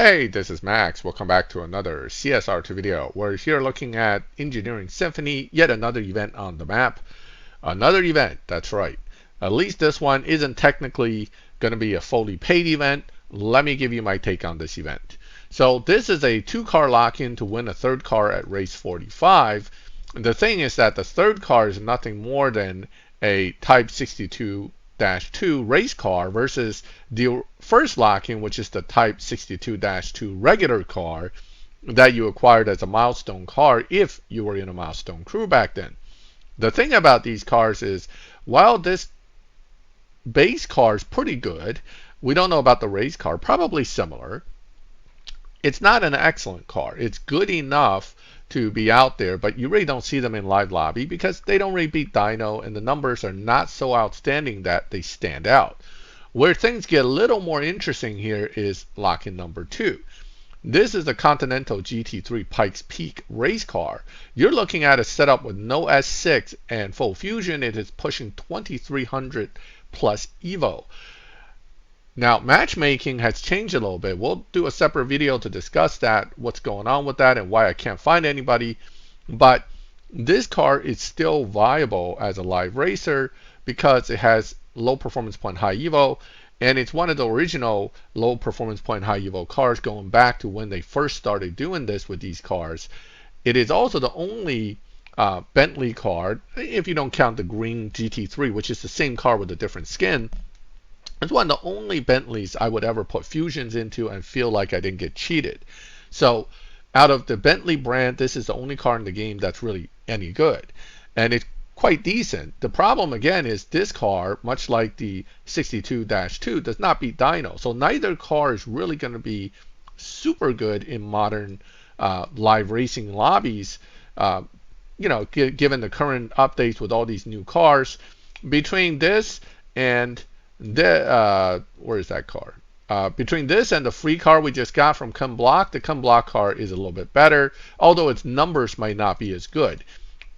Hey, this is Max. Welcome back to another CSR2 video. We're here looking at Engineering Symphony, yet another event on the map. Another event, that's right. At least this one isn't technically going to be a fully paid event. Let me give you my take on this event. So this is a 2-car lock-in to win a 3rd car at race 45. The thing is that the 3rd car is nothing more than a Type 62-2 race car versus the first lock-in, which is the Type 62-2 regular car that you acquired as a milestone car if you were in a milestone crew back then. The thing about these cars is, while this base car is pretty good, we don't know about the race car, probably similar. It's not an excellent car. It's good enough to be out there, but you really don't see them in live lobby because they don't really beat dyno, and the numbers are not so outstanding that they stand out. Where things get a little more interesting here is lock-in number 2. This is the Continental GT3 Pikes Peak race car. You're looking at a setup with no S6 and full fusion. It is pushing 2300 plus Evo. Now, matchmaking has changed a little bit. We'll do a separate video to discuss that, what's going on with that, and why I can't find anybody. But this car is still viable as a live racer because it has low performance point high Evo, and it's one of the original low performance point high Evo cars going back to when they first started doing this with these cars. It is also the only Bentley car, if you don't count the green GT3, which is the same car with a different skin. It's one of the only Bentleys I would ever put fusions into and feel like I didn't get cheated. So out of the Bentley brand, this is the only car in the game that's really any good. And it's quite decent. The problem again is this car, much like the 62-2, does not beat dyno. So neither car is really going to be super good in modern live racing lobbies, given the current updates with all these new cars. Between this and where is that car? Between this and the free car we just got from Cum Block, the Cum Block car is a little bit better, although its numbers might not be as good.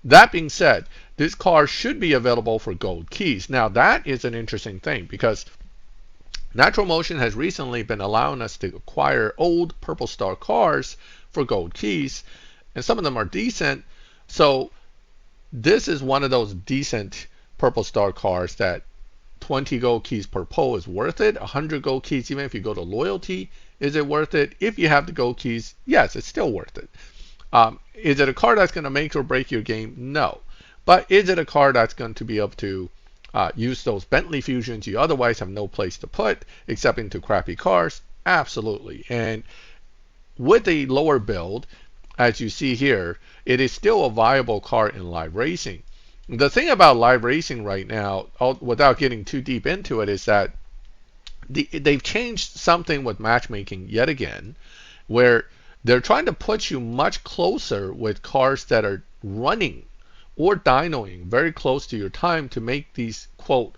That being said, this car should be available for gold keys. Now that is an interesting thing because Natural Motion has recently been allowing us to acquire old Purple Star cars for gold keys, and some of them are decent. So this is one of those decent Purple Star cars that 20 gold keys per pole is worth it. 100 gold keys, even if you go to loyalty, is it worth it? If you have the gold keys, yes, it's still worth it. Is it a car that's going to make or break your game? No. But is it a car that's going to be able to use those Bentley fusions you otherwise have no place to put except into crappy cars? Absolutely. And with the lower build, as you see here, it is still a viable car in live racing. The thing about live racing right now, without getting too deep into it, is that they've changed something with matchmaking yet again, where they're trying to put you much closer with cars that are running or dynoing very close to your time to make these, quote,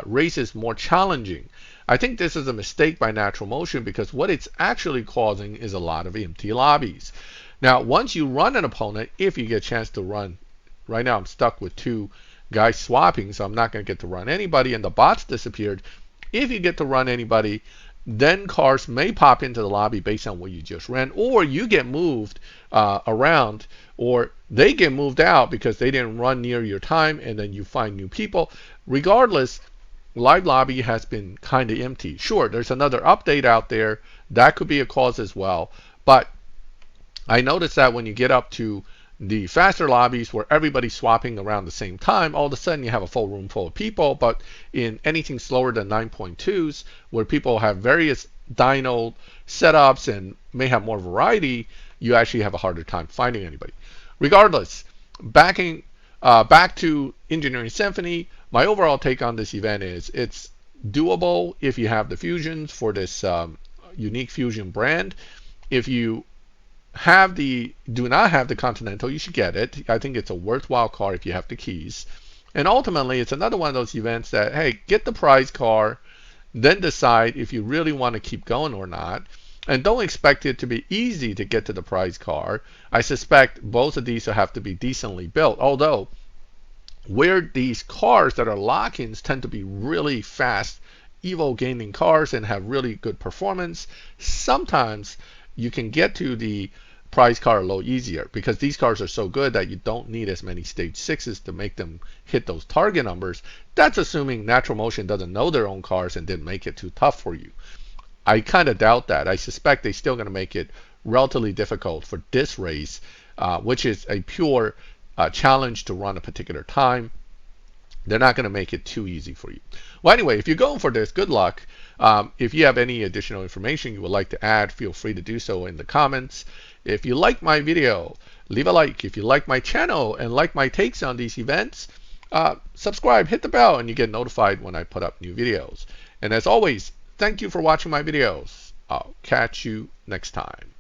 races more challenging. I think this is a mistake by Natural Motion because what it's actually causing is a lot of empty lobbies. Now, once you run an opponent, if you get a chance to run, right now I'm stuck with 2 guys swapping, so I'm not going to get to run anybody, and the bots disappeared. If you get to run anybody, then cars may pop into the lobby based on what you just ran, or you get moved around, or they get moved out because they didn't run near your time, and then you find new people. Regardless, live lobby has been kind of empty. Sure, there's another update out there. That could be a cause as well, but I noticed that when you get up to the faster lobbies where everybody's swapping around the same time, all of a sudden you have a full room full of people. But in anything slower than 9.2s, where people have various dyno setups and may have more variety, you actually have a harder time finding anybody. Regardless, back to Engineering Symphony, my overall take on this event is it's doable if you have the fusions for this unique fusion brand. If you do not have the Continental, you should get it. I think it's a worthwhile car if you have the keys. And ultimately, it's another one of those events that, hey, get the prize car, then decide if you really want to keep going or not. And don't expect it to be easy to get to the prize car. I suspect both of these will have to be decently built, although where these cars that are lock-ins tend to be really fast Evo gaming cars and have really good performance, sometimes you can get to the prize car a little easier because these cars are so good that you don't need as many stage 6s to make them hit those target numbers. That's assuming Natural Motion doesn't know their own cars and didn't make it too tough for you. I kind of doubt that. I suspect they're still going to make it relatively difficult for this race, which is a pure challenge to run a particular time. They're not going to make it too easy for you. Well, anyway, if you're going for this, good luck. If you have any additional information you would like to add, feel free to do so in the comments. If you like my video, leave a like. If you like my channel and like my takes on these events, subscribe, hit the bell, and you get notified when I put up new videos. And as always, thank you for watching my videos. I'll catch you next time.